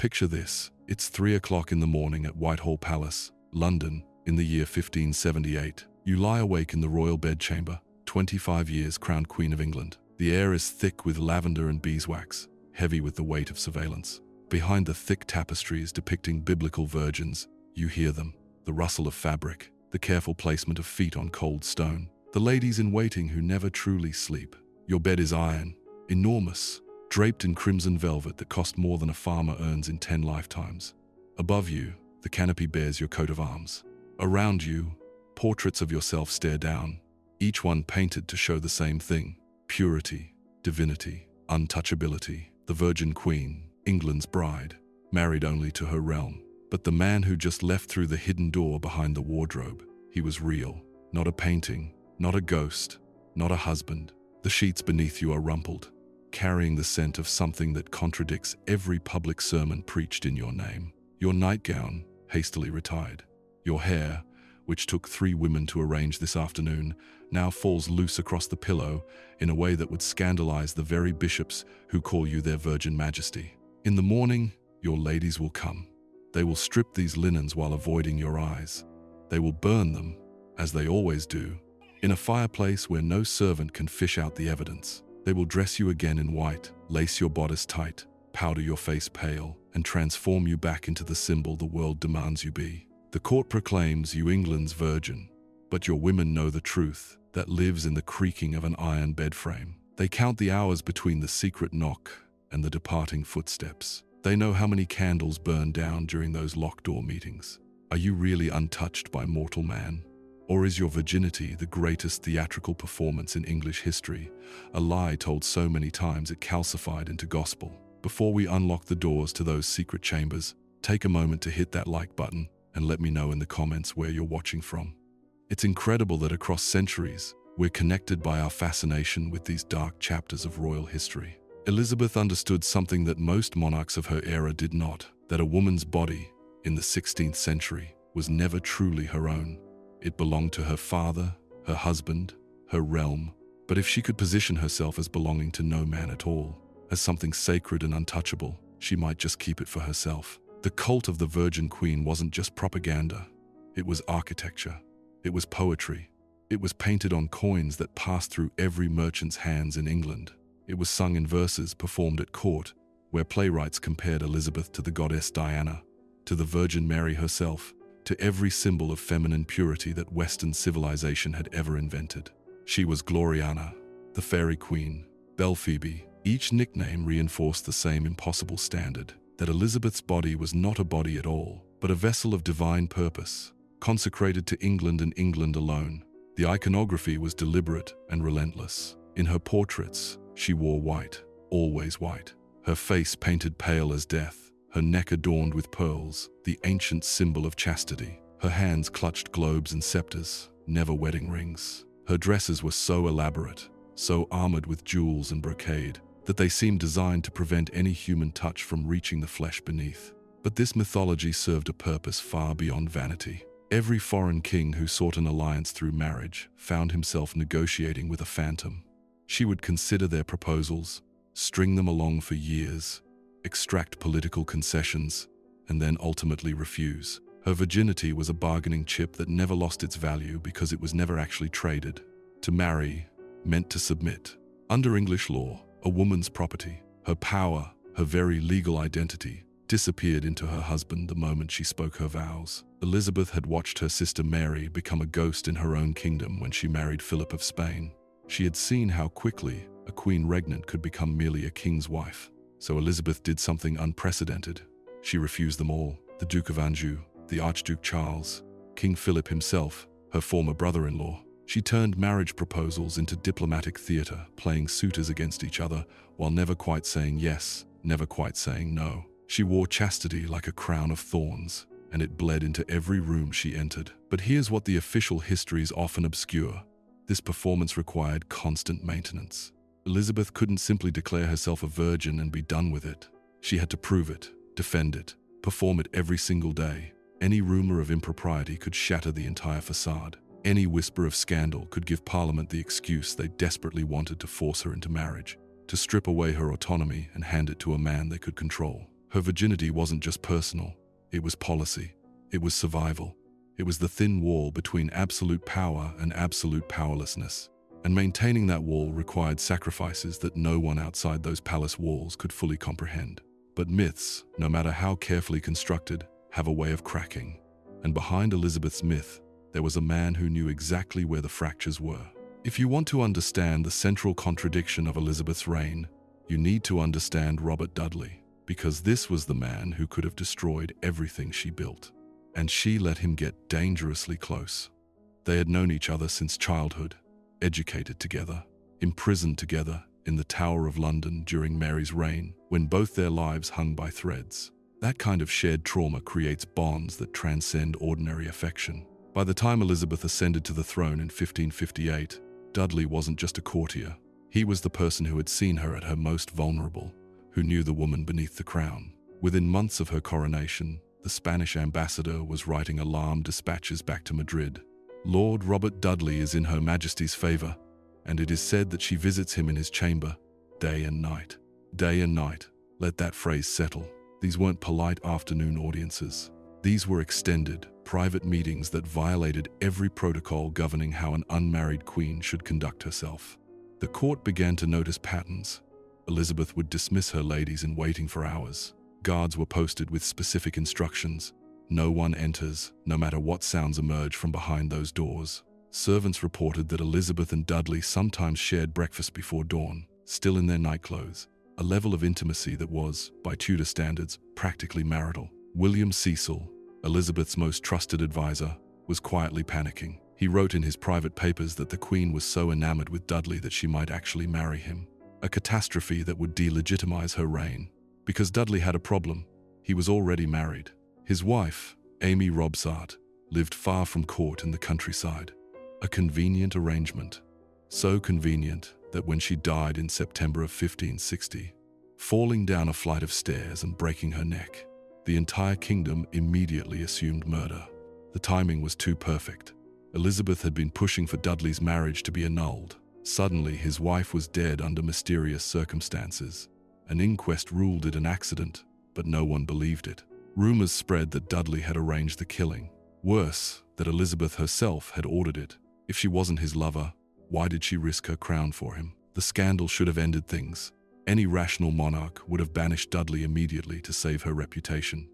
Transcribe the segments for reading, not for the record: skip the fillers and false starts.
Picture this. It's 3 o'clock in the morning at Whitehall Palace, London, in the year 1578. You lie awake in the royal bedchamber, 25 years crowned Queen of England. The air is thick with lavender and beeswax, heavy with the weight of surveillance. Behind the thick tapestries depicting biblical virgins, you hear them, the rustle of fabric, the careful placement of feet on cold stone, the ladies in waiting who never truly sleep. Your bed is iron, enormous, draped in crimson velvet that cost more than a farmer earns in 10 lifetimes. Above you, the canopy bears your coat of arms. Around you, portraits of yourself stare down, each one painted to show the same thing: purity, divinity, untouchability. The Virgin Queen, England's bride, married only to her realm. But the man who just left through the hidden door behind the wardrobe, he was real. Not a painting, not a ghost, not a husband. The sheets beneath you are rumpled, carrying the scent of something that contradicts every public sermon preached in your name. Your nightgown, hastily retired. Your hair, which took 3 women to arrange this afternoon, now falls loose across the pillow in a way that would scandalize the very bishops who call you their Virgin Majesty. In the morning, your ladies will come. They will strip these linens while avoiding your eyes. They will burn them, as they always do, in a fireplace where no servant can fish out the evidence. They will dress you again in white, lace your bodice tight, powder your face pale, and transform you back into the symbol the world demands you be. The court proclaims you England's virgin, but your women know the truth that lives in the creaking of an iron bed frame. They count the hours between the secret knock and the departing footsteps. They know how many candles burn down during those locked door meetings. Are you really untouched by mortal man? Or is your virginity the greatest theatrical performance in English history, a lie told so many times it calcified into gospel? Before we unlock the doors to those secret chambers, take a moment to hit that like button and let me know in the comments where you're watching from. It's incredible that across centuries, we're connected by our fascination with these dark chapters of royal history. Elizabeth understood something that most monarchs of her era did not, that a woman's body, in the 16th century, was never truly her own. It belonged to her father, her husband, her realm, but if she could position herself as belonging to no man at all, as something sacred and untouchable, she might just keep it for herself. The cult of the Virgin Queen wasn't just propaganda. It was architecture. It was poetry. It was painted on coins that passed through every merchant's hands in England. It was sung in verses performed at court, where playwrights compared Elizabeth to the goddess Diana, to the Virgin Mary herself, to every symbol of feminine purity that Western civilization had ever invented. She was Gloriana, the Fairy Queen, Belphoebe. Each nickname reinforced the same impossible standard, that Elizabeth's body was not a body at all, but a vessel of divine purpose, consecrated to England and England alone. The iconography was deliberate and relentless. In her portraits, she wore white, always white. Her face painted pale as death, her neck adorned with pearls, the ancient symbol of chastity. Her hands clutched globes and scepters, never wedding rings. Her dresses were so elaborate, so armored with jewels and brocade, that they seemed designed to prevent any human touch from reaching the flesh beneath. But this mythology served a purpose far beyond vanity. Every foreign king who sought an alliance through marriage found himself negotiating with a phantom. She would consider their proposals, string them along for years, extract political concessions, and then ultimately refuse. Her virginity was a bargaining chip that never lost its value because it was never actually traded. To marry meant to submit. Under English law, a woman's property, her power, her very legal identity, disappeared into her husband the moment she spoke her vows. Elizabeth had watched her sister Mary become a ghost in her own kingdom when she married Philip of Spain. She had seen how quickly a queen regnant could become merely a king's wife. So Elizabeth did something unprecedented. She refused them all: the Duke of Anjou, the Archduke Charles, King Philip himself, her former brother-in-law. She turned marriage proposals into diplomatic theater, playing suitors against each other while never quite saying yes, never quite saying no. She wore chastity like a crown of thorns, and it bled into every room she entered. But here's what the official histories often obscure. This performance required constant maintenance. Elizabeth couldn't simply declare herself a virgin and be done with it. She had to prove it, defend it, perform it every single day. Any rumor of impropriety could shatter the entire facade. Any whisper of scandal could give Parliament the excuse they desperately wanted to force her into marriage, to strip away her autonomy and hand it to a man they could control. Her virginity wasn't just personal, it was policy, it was survival. It was the thin wall between absolute power and absolute powerlessness. And maintaining that wall required sacrifices that no one outside those palace walls could fully comprehend. But myths, no matter how carefully constructed, have a way of cracking. And behind Elizabeth's myth, there was a man who knew exactly where the fractures were. If you want to understand the central contradiction of Elizabeth's reign, you need to understand Robert Dudley, because this was the man who could have destroyed everything she built. And she let him get dangerously close. They had known each other since childhood, educated together, imprisoned together in the Tower of London during Mary's reign, when both their lives hung by threads. That kind of shared trauma creates bonds that transcend ordinary affection. By the time Elizabeth ascended to the throne in 1558, Dudley wasn't just a courtier. He was the person who had seen her at her most vulnerable, who knew the woman beneath the crown. Within months of her coronation, the Spanish ambassador was writing alarm dispatches back to Madrid. Lord Robert Dudley is in Her Majesty's favor, and it is said that she visits him in his chamber, day and night. Day and night. Let that phrase settle. These weren't polite afternoon audiences. These were extended, private meetings that violated every protocol governing how an unmarried queen should conduct herself. The court began to notice patterns. Elizabeth would dismiss her ladies in waiting for hours. Guards were posted with specific instructions. No one enters, no matter what sounds emerge from behind those doors. Servants reported that Elizabeth and Dudley sometimes shared breakfast before dawn, still in their nightclothes, a level of intimacy that was, by Tudor standards, practically marital. William Cecil, Elizabeth's most trusted advisor, was quietly panicking. He wrote in his private papers that the Queen was so enamored with Dudley that she might actually marry him, a catastrophe that would delegitimize her reign. Because Dudley had a problem, he was already married. His wife, Amy Robsart, lived far from court in the countryside. A convenient arrangement. So convenient that when she died in September of 1560, falling down a flight of stairs and breaking her neck, the entire kingdom immediately assumed murder. The timing was too perfect. Elizabeth had been pushing for Dudley's marriage to be annulled. Suddenly, his wife was dead under mysterious circumstances. An inquest ruled it an accident, but no one believed it. Rumors spread that Dudley had arranged the killing. Worse, that Elizabeth herself had ordered it. If she wasn't his lover, why did she risk her crown for him? The scandal should have ended things. Any rational monarch would have banished Dudley immediately to save her reputation.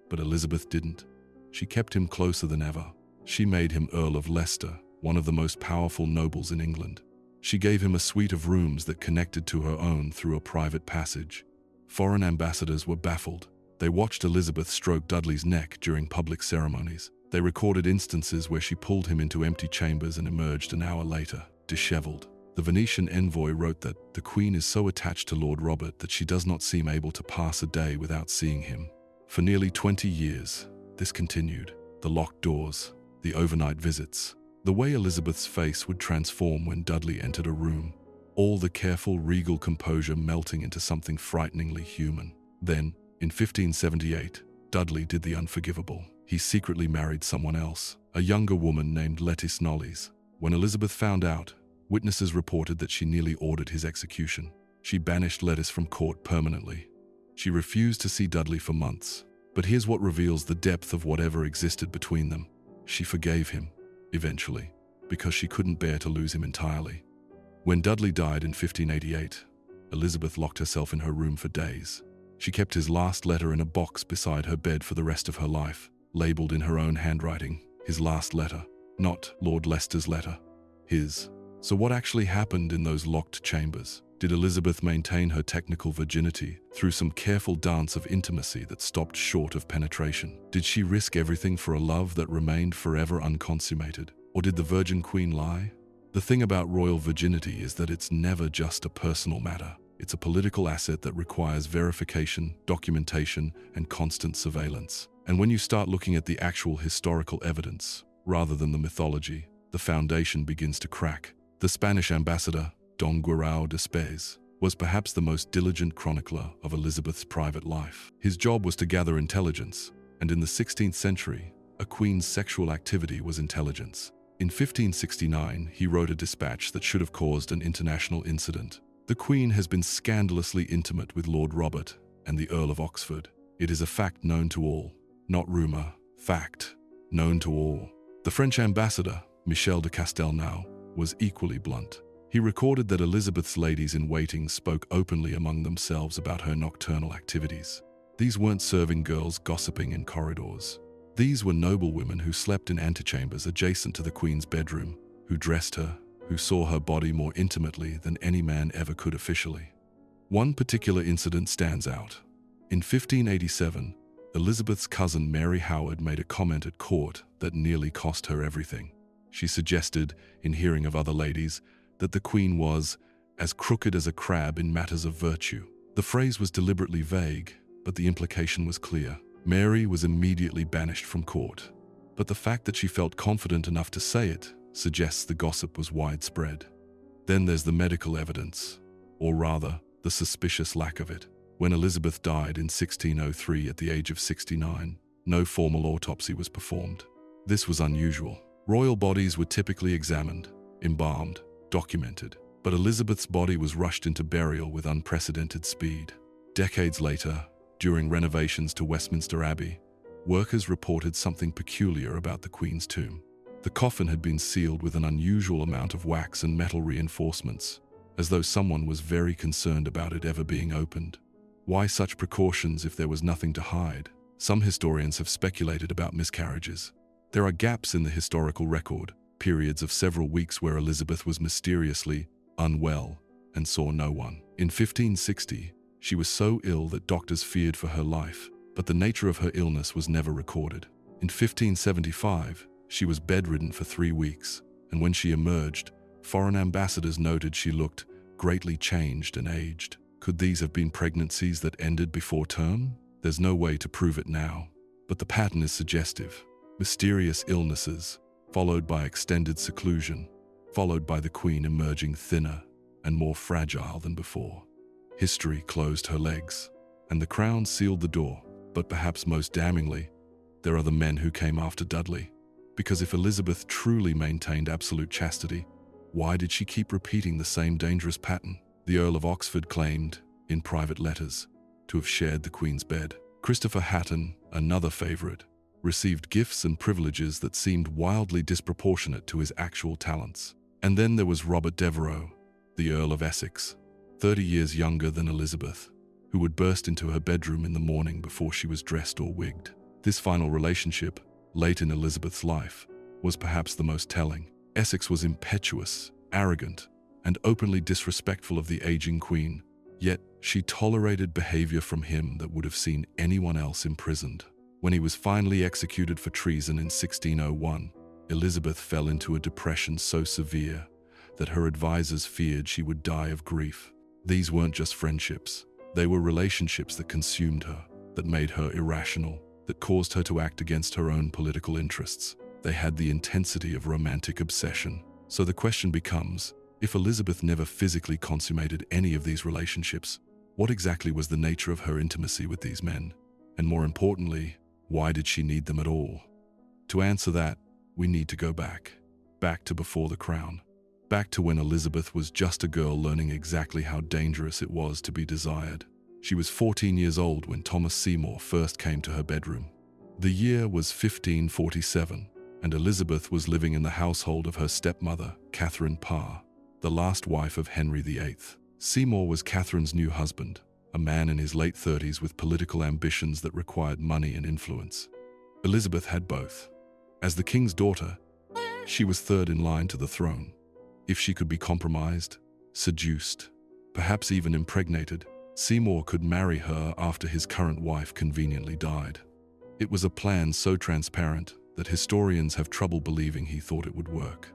But Elizabeth didn't. She kept him closer than ever. She made him Earl of Leicester, one of the most powerful nobles in England. She gave him a suite of rooms that connected to her own through a private passage. Foreign ambassadors were baffled. They watched Elizabeth stroke Dudley's neck during public ceremonies. They recorded instances where she pulled him into empty chambers and emerged an hour later, disheveled. The Venetian envoy wrote that the Queen is so attached to Lord Robert that she does not seem able to pass a day without seeing him. For nearly 20 years, this continued. The locked doors, the overnight visits, the way Elizabeth's face would transform when Dudley entered a room, all the careful, regal composure melting into something frighteningly human. Then, in 1578, Dudley did the unforgivable. He secretly married someone else, a younger woman named Lettice Knollys. When Elizabeth found out, witnesses reported that she nearly ordered his execution. She banished Lettice from court permanently. She refused to see Dudley for months. But here's what reveals the depth of whatever existed between them. She forgave him, eventually, because she couldn't bear to lose him entirely. When Dudley died in 1588, Elizabeth locked herself in her room for days. She kept his last letter in a box beside her bed for the rest of her life, labeled in her own handwriting, his last letter, not Lord Leicester's letter, his. So what actually happened in those locked chambers? Did Elizabeth maintain her technical virginity through some careful dance of intimacy that stopped short of penetration? Did she risk everything for a love that remained forever unconsummated? Or did the Virgin Queen lie? The thing about royal virginity is that it's never just a personal matter. It's a political asset that requires verification, documentation, and constant surveillance. And when you start looking at the actual historical evidence, rather than the mythology, the foundation begins to crack. The Spanish ambassador, Don Guerau de Spes, was perhaps the most diligent chronicler of Elizabeth's private life. His job was to gather intelligence, and in the 16th century, a queen's sexual activity was intelligence. In 1569, he wrote a dispatch that should have caused an international incident. The Queen has been scandalously intimate with Lord Robert and the Earl of Oxford. It is a fact known to all, not rumor, fact, known to all. The French ambassador, Michel de Castelnau, was equally blunt. He recorded that Elizabeth's ladies-in-waiting spoke openly among themselves about her nocturnal activities. These weren't serving girls gossiping in corridors. These were noblewomen who slept in antechambers adjacent to the Queen's bedroom, who dressed her, who saw her body more intimately than any man ever could officially. One particular incident stands out. In 1587, Elizabeth's cousin Mary Howard made a comment at court that nearly cost her everything. She suggested, in hearing of other ladies, that the Queen was as crooked as a crab in matters of virtue. The phrase was deliberately vague, but the implication was clear. Mary was immediately banished from court. But the fact that she felt confident enough to say it suggests the gossip was widespread. Then there's the medical evidence, or rather, the suspicious lack of it. When Elizabeth died in 1603 at the age of 69, no formal autopsy was performed. This was unusual. Royal bodies were typically examined, embalmed, documented, but Elizabeth's body was rushed into burial with unprecedented speed. Decades later, during renovations to Westminster Abbey, workers reported something peculiar about the Queen's tomb. The coffin had been sealed with an unusual amount of wax and metal reinforcements, as though someone was very concerned about it ever being opened. Why such precautions if there was nothing to hide? Some historians have speculated about miscarriages. There are gaps in the historical record, periods of several weeks where Elizabeth was mysteriously unwell and saw no one. In 1560, she was so ill that doctors feared for her life, but the nature of her illness was never recorded. In 1575, she was bedridden for 3 weeks, and when she emerged, foreign ambassadors noted she looked greatly changed and aged. Could these have been pregnancies that ended before term? There's no way to prove it now, but the pattern is suggestive. Mysterious illnesses, followed by extended seclusion, followed by the Queen emerging thinner and more fragile than before. History closed her legs, and the Crown sealed the door. But perhaps most damningly, there are the men who came after Dudley. Because if Elizabeth truly maintained absolute chastity, why did she keep repeating the same dangerous pattern? The Earl of Oxford claimed, in private letters, to have shared the Queen's bed. Christopher Hatton, another favourite, received gifts and privileges that seemed wildly disproportionate to his actual talents. And then there was Robert Devereux, the Earl of Essex, 30 years younger than Elizabeth, who would burst into her bedroom in the morning before she was dressed or wigged. This final relationship, late in Elizabeth's life, was perhaps the most telling. Essex was impetuous, arrogant, and openly disrespectful of the aging Queen, yet she tolerated behavior from him that would have seen anyone else imprisoned. When he was finally executed for treason in 1601, Elizabeth fell into a depression so severe that her advisors feared she would die of grief. These weren't just friendships. They were relationships that consumed her, that made her irrational, that caused her to act against her own political interests. They had the intensity of romantic obsession. So the question becomes, if Elizabeth never physically consummated any of these relationships, what exactly was the nature of her intimacy with these men? And more importantly, why did she need them at all? To answer that, we need to go back to before the Crown. Back to when Elizabeth was just a girl learning exactly how dangerous it was to be desired. She was 14 years old when Thomas Seymour first came to her bedroom. The year was 1547, and Elizabeth was living in the household of her stepmother, Catherine Parr, the last wife of Henry VIII. Seymour was Catherine's new husband, a man in his late 30s with political ambitions that required money and influence. Elizabeth had both. As the king's daughter, she was third in line to the throne. If she could be compromised, seduced, perhaps even impregnated, Seymour could marry her after his current wife conveniently died. It was a plan so transparent that historians have trouble believing he thought it would work.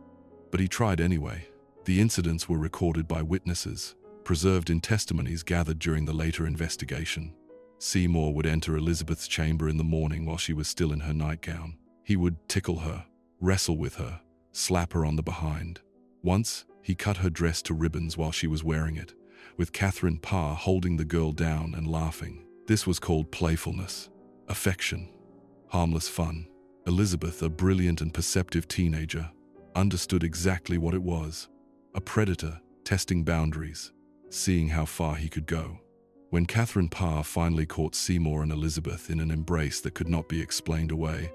But he tried anyway. The incidents were recorded by witnesses, preserved in testimonies gathered during the later investigation. Seymour would enter Elizabeth's chamber in the morning while she was still in her nightgown. He would tickle her, wrestle with her, slap her on the behind. Once, he cut her dress to ribbons while she was wearing it, with Catherine Parr holding the girl down and laughing. This was called playfulness, affection, harmless fun. Elizabeth, a brilliant and perceptive teenager, understood exactly what it was. A predator testing boundaries, seeing how far he could go. When Catherine Parr finally caught Seymour and Elizabeth in an embrace that could not be explained away,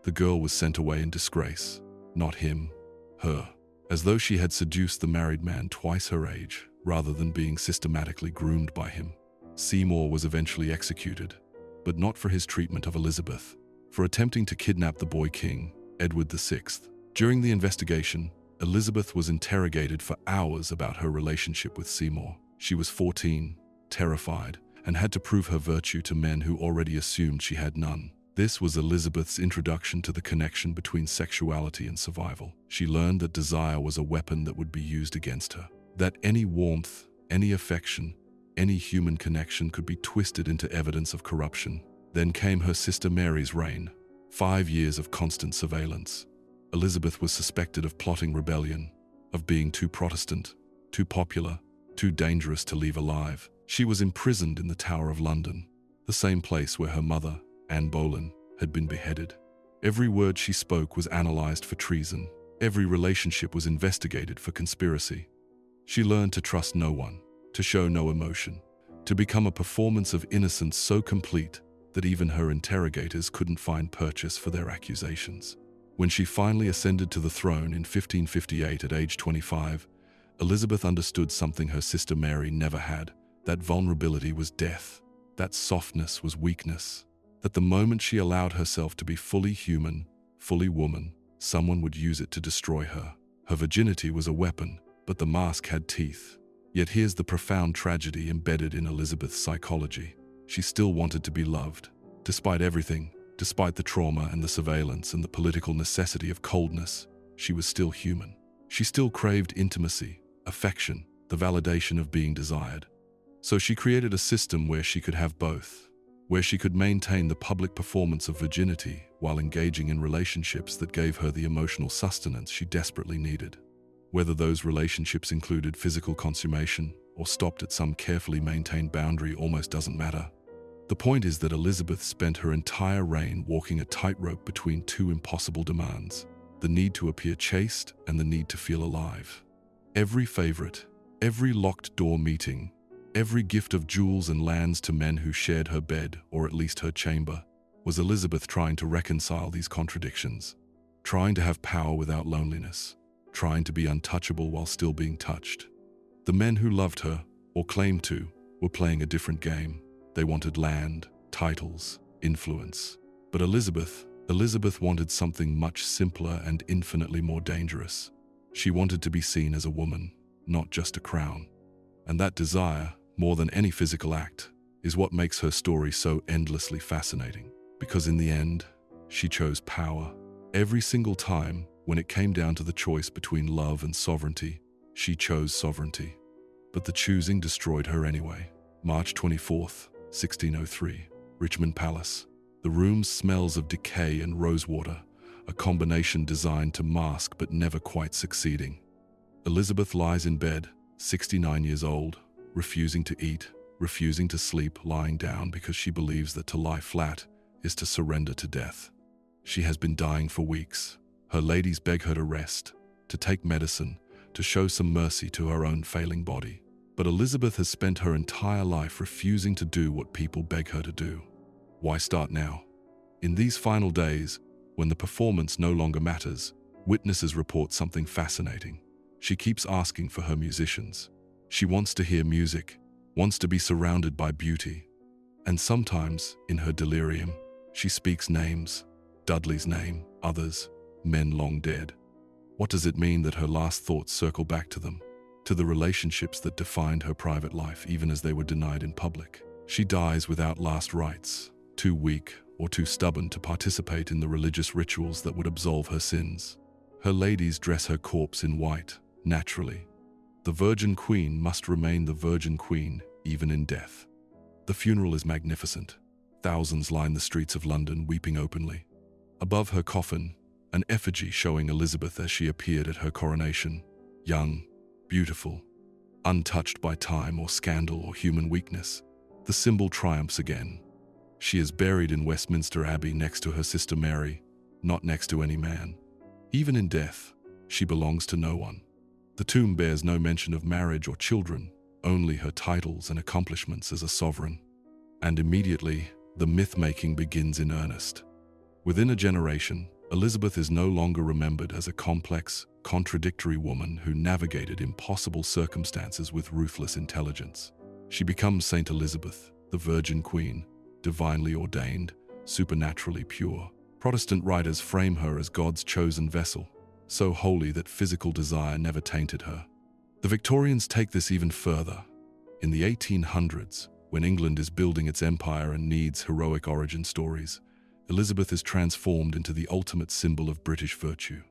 the girl was sent away in disgrace. Not him, her. As though she had seduced the married man twice her age, rather than being systematically groomed by him. Seymour was eventually executed, but not for his treatment of Elizabeth, for attempting to kidnap the boy king, Edward VI. During the investigation, Elizabeth was interrogated for hours about her relationship with Seymour. She was 14, terrified, and had to prove her virtue to men who already assumed she had none. This was Elizabeth's introduction to the connection between sexuality and survival. She learned that desire was a weapon that would be used against her, that any warmth, any affection, any human connection could be twisted into evidence of corruption. Then came her sister Mary's reign. 5 years of constant surveillance. Elizabeth was suspected of plotting rebellion, of being too Protestant, too popular, too dangerous to leave alive. She was imprisoned in the Tower of London, the same place where her mother, Anne Boleyn, had been beheaded. Every word she spoke was analyzed for treason. Every relationship was investigated for conspiracy. She learned to trust no one, to show no emotion, to become a performance of innocence so complete that even her interrogators couldn't find purchase for their accusations. When she finally ascended to the throne in 1558 at age 25, Elizabeth understood something her sister Mary never had. That vulnerability was death. That softness was weakness. That the moment she allowed herself to be fully human, fully woman, someone would use it to destroy her. Her virginity was a weapon, but the mask had teeth. Yet here's the profound tragedy embedded in Elizabeth's psychology. She still wanted to be loved. Despite everything, despite the trauma and the surveillance and the political necessity of coldness, she was still human. She still craved intimacy, affection, the validation of being desired. So she created a system where she could have both, where she could maintain the public performance of virginity while engaging in relationships that gave her the emotional sustenance she desperately needed. Whether those relationships included physical consummation or stopped at some carefully maintained boundary almost doesn't matter. The point is that Elizabeth spent her entire reign walking a tightrope between two impossible demands: the need to appear chaste and the need to feel alive. Every favorite, every locked-door meeting, every gift of jewels and lands to men who shared her bed, or at least her chamber, was Elizabeth trying to reconcile these contradictions, trying to have power without loneliness, trying to be untouchable while still being touched. The men who loved her, or claimed to, were playing a different game. They wanted land, titles, influence. But Elizabeth wanted something much simpler and infinitely more dangerous. She wanted to be seen as a woman, not just a crown. And that desire, more than any physical act, is what makes her story so endlessly fascinating. Because in the end, she chose power. Every single time, when it came down to the choice between love and sovereignty, she chose sovereignty. But the choosing destroyed her anyway. March 24th, 1603, Richmond Palace. The room smells of decay and rosewater, a combination designed to mask but never quite succeeding. Elizabeth lies in bed, 69 years old, refusing to eat, refusing to sleep, lying down because she believes that to lie flat is to surrender to death. She has been dying for weeks. Her ladies beg her to rest, to take medicine, to show some mercy to her own failing body. But Elizabeth has spent her entire life refusing to do what people beg her to do. Why start now? In these final days, when the performance no longer matters, witnesses report something fascinating. She keeps asking for her musicians. She wants to hear music, wants to be surrounded by beauty. And sometimes, in her delirium, she speaks names, Dudley's name, others, men long dead. What does it mean that her last thoughts circle back to them, to the relationships that defined her private life even as they were denied in public? She dies without last rites, too weak or too stubborn to participate in the religious rituals that would absolve her sins. Her ladies dress her corpse in white, naturally. The Virgin Queen must remain the Virgin Queen, even in death. The funeral is magnificent. Thousands line the streets of London weeping openly. Above her coffin, an effigy showing Elizabeth as she appeared at her coronation, young, beautiful, untouched by time or scandal or human weakness. The symbol triumphs again. She is buried in Westminster Abbey next to her sister Mary, not next to any man. Even in death, she belongs to no one. The tomb bears no mention of marriage or children, only her titles and accomplishments as a sovereign. And immediately, the myth-making begins in earnest. Within a generation, Elizabeth is no longer remembered as a complex, contradictory woman who navigated impossible circumstances with ruthless intelligence. She becomes Saint Elizabeth, the Virgin Queen, divinely ordained, supernaturally pure. Protestant writers frame her as God's chosen vessel, so holy that physical desire never tainted her. The Victorians take this even further. In the 1800s, when England is building its empire and needs heroic origin stories, Elizabeth is transformed into the ultimate symbol of British virtue.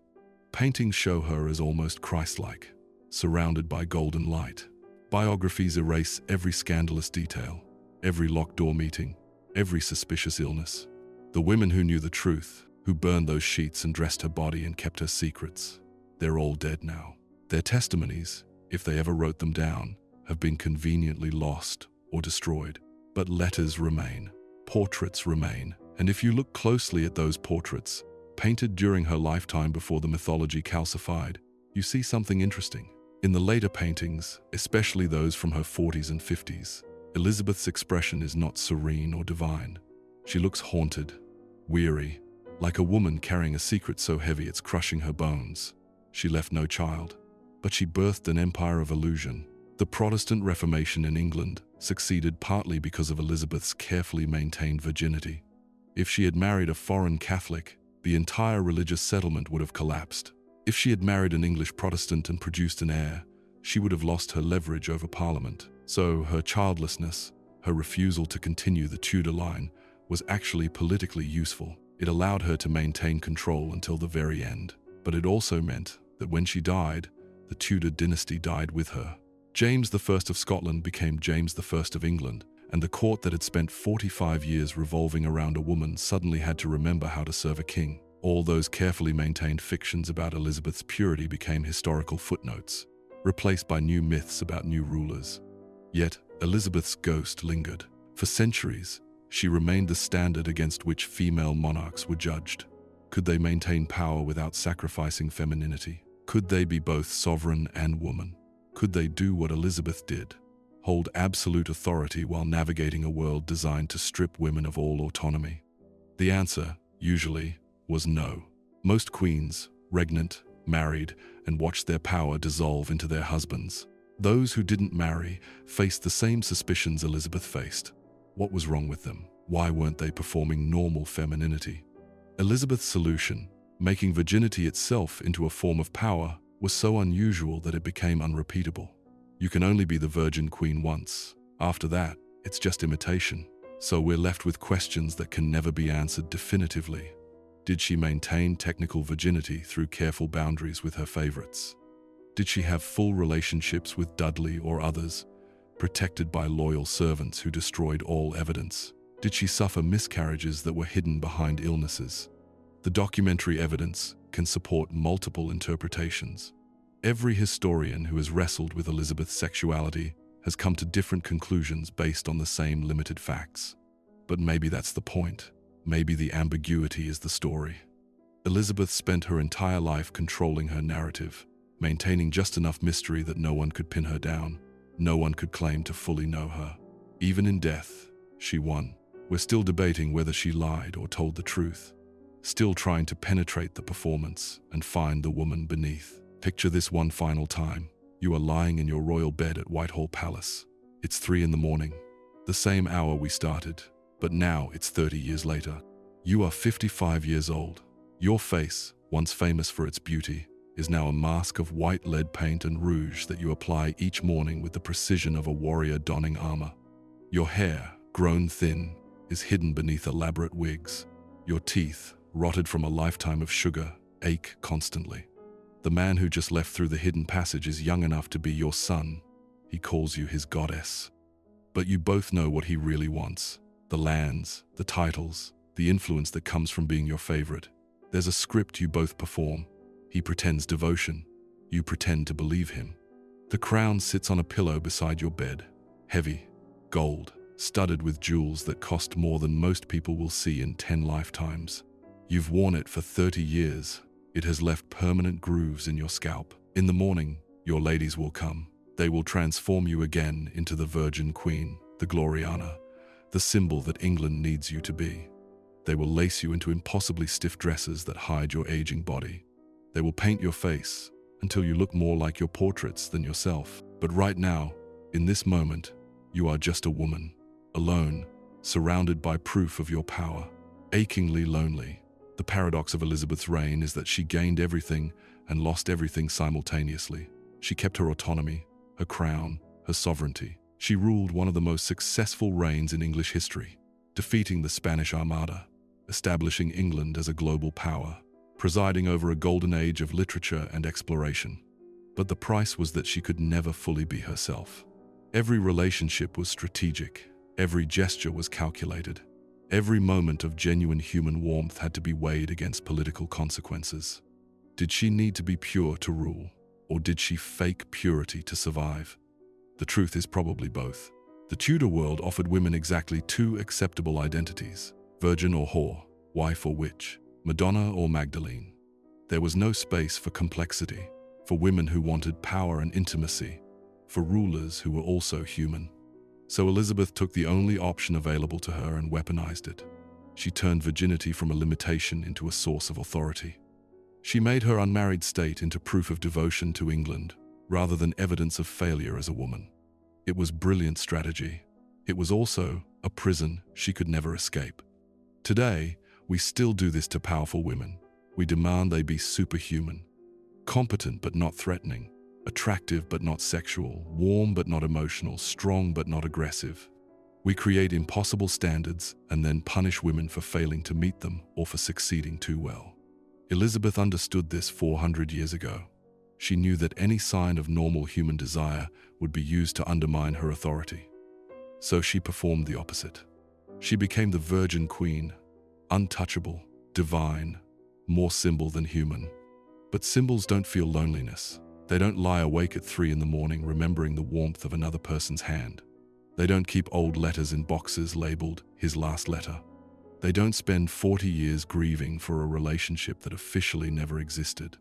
Paintings show her as almost Christ-like, surrounded by golden light. Biographies erase every scandalous detail, every locked-door meeting, every suspicious illness. The women who knew the truth, who burned those sheets and dressed her body and kept her secrets, they're all dead now. Their testimonies, if they ever wrote them down, have been conveniently lost or destroyed. But letters remain, portraits remain, and if you look closely at those portraits, painted during her lifetime before the mythology calcified, you see something interesting. In the later paintings, especially those from her 40s and 50s, Elizabeth's expression is not serene or divine. She looks haunted, weary, like a woman carrying a secret so heavy it's crushing her bones. She left no child, but she birthed an empire of illusion. The Protestant Reformation in England succeeded partly because of Elizabeth's carefully maintained virginity. If she had married a foreign Catholic, the entire religious settlement would have collapsed. If she had married an English Protestant and produced an heir, she would have lost her leverage over Parliament. So her childlessness, her refusal to continue the Tudor line, was actually politically useful. It allowed her to maintain control until the very end. But it also meant that when she died, the Tudor dynasty died with her. James I of Scotland became James I of England, and the court that had spent 45 years revolving around a woman suddenly had to remember how to serve a king. All those carefully maintained fictions about Elizabeth's purity became historical footnotes, replaced by new myths about new rulers. Yet, Elizabeth's ghost lingered. For centuries, she remained the standard against which female monarchs were judged. Could they maintain power without sacrificing femininity? Could they be both sovereign and woman? Could they do what Elizabeth did? Hold absolute authority while navigating a world designed to strip women of all autonomy? The answer, usually, was no. Most queens, regnant, married, and watched their power dissolve into their husbands. Those who didn't marry faced the same suspicions Elizabeth faced. What was wrong with them? Why weren't they performing normal femininity? Elizabeth's solution, making virginity itself into a form of power, was so unusual that it became unrepeatable. You can only be the Virgin Queen once. After that, it's just imitation. So we're left with questions that can never be answered definitively. Did she maintain technical virginity through careful boundaries with her favorites? Did she have full relationships with Dudley or others, protected by loyal servants who destroyed all evidence? Did she suffer miscarriages that were hidden behind illnesses? The documentary evidence can support multiple interpretations. Every historian who has wrestled with Elizabeth's sexuality has come to different conclusions based on the same limited facts. But maybe that's the point. Maybe the ambiguity is the story. Elizabeth spent her entire life controlling her narrative, maintaining just enough mystery that no one could pin her down. No one could claim to fully know her. Even in death, she won. We're still debating whether she lied or told the truth. Still trying to penetrate the performance and find the woman beneath. Picture this one final time. You are lying in your royal bed at Whitehall Palace. It's 3 a.m, the same hour we started, but now it's 30 years later. You are 55 years old. Your face, once famous for its beauty, is now a mask of white lead paint and rouge that you apply each morning with the precision of a warrior donning armor. Your hair, grown thin, is hidden beneath elaborate wigs. Your teeth, rotted from a lifetime of sugar, ache constantly. The man who just left through the hidden passage is young enough to be your son. He calls you his goddess. But you both know what he really wants. The lands, the titles, the influence that comes from being your favorite. There's a script you both perform. He pretends devotion. You pretend to believe him. The crown sits on a pillow beside your bed. Heavy, gold, studded with jewels that cost more than most people will see in 10 lifetimes. You've worn it for 30 years. It has left permanent grooves in your scalp. In the morning, your ladies will come. They will transform you again into the Virgin Queen, the Gloriana, the symbol that England needs you to be. They will lace you into impossibly stiff dresses that hide your aging body. They will paint your face until you look more like your portraits than yourself. But right now, in this moment, you are just a woman, alone, surrounded by proof of your power, achingly lonely. The paradox of Elizabeth's reign is that she gained everything and lost everything simultaneously. She kept her autonomy, her crown, her sovereignty. She ruled one of the most successful reigns in English history, defeating the Spanish Armada, establishing England as a global power, presiding over a golden age of literature and exploration. But the price was that she could never fully be herself. Every relationship was strategic. Every gesture was calculated. Every moment of genuine human warmth had to be weighed against political consequences. Did she need to be pure to rule, or did she fake purity to survive? The truth is probably both. The Tudor world offered women exactly two acceptable identities: virgin or whore, wife or witch, Madonna or Magdalene. There was no space for complexity, for women who wanted power and intimacy, for rulers who were also human. So Elizabeth took the only option available to her and weaponized it. She turned virginity from a limitation into a source of authority. She made her unmarried state into proof of devotion to England, rather than evidence of failure as a woman. It was brilliant strategy. It was also a prison she could never escape. Today, we still do this to powerful women. We demand they be superhuman, competent but not threatening, attractive but not sexual, warm but not emotional, strong but not aggressive. We create impossible standards and then punish women for failing to meet them or for succeeding too well. Elizabeth understood this 400 years ago. She knew that any sign of normal human desire would be used to undermine her authority. So she performed the opposite. She became the Virgin Queen, untouchable, divine, more symbol than human. But symbols don't feel loneliness. They don't lie awake at 3 in the morning remembering the warmth of another person's hand. They don't keep old letters in boxes labeled "his last letter." They don't spend 40 years grieving for a relationship that officially never existed.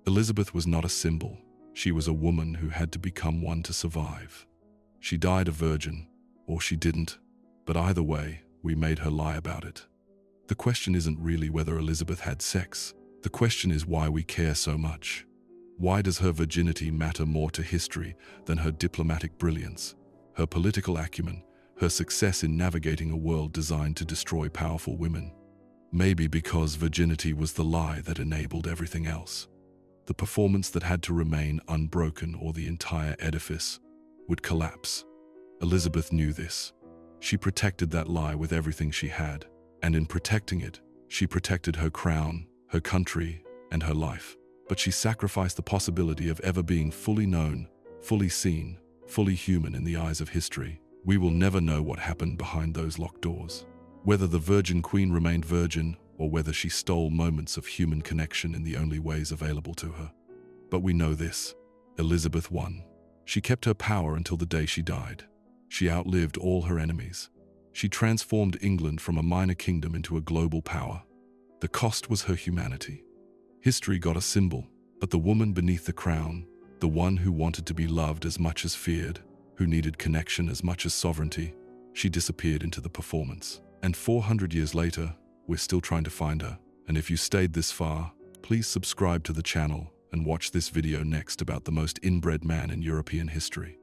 Elizabeth was not a symbol. She was a woman who had to become one to survive. She died a virgin, or she didn't, but either way, we made her lie about it. The question isn't really whether Elizabeth had sex. The question is why we care so much. Why does her virginity matter more to history than her diplomatic brilliance, her political acumen, her success in navigating a world designed to destroy powerful women? Maybe because virginity was the lie that enabled everything else. The performance that had to remain unbroken or the entire edifice would collapse. Elizabeth knew this. She protected that lie with everything she had, and in protecting it, she protected her crown, her country, and her life. But she sacrificed the possibility of ever being fully known, fully seen, fully human in the eyes of history. We will never know what happened behind those locked doors. Whether the Virgin Queen remained virgin, or whether she stole moments of human connection in the only ways available to her. But we know this: Elizabeth won. She kept her power until the day she died. She outlived all her enemies. She transformed England from a minor kingdom into a global power. The cost was her humanity. History got a symbol, but the woman beneath the crown, the one who wanted to be loved as much as feared, who needed connection as much as sovereignty, she disappeared into the performance. And 400 years later, we're still trying to find her. And if you stayed this far, please subscribe to the channel and watch this video next about the most inbred man in European history.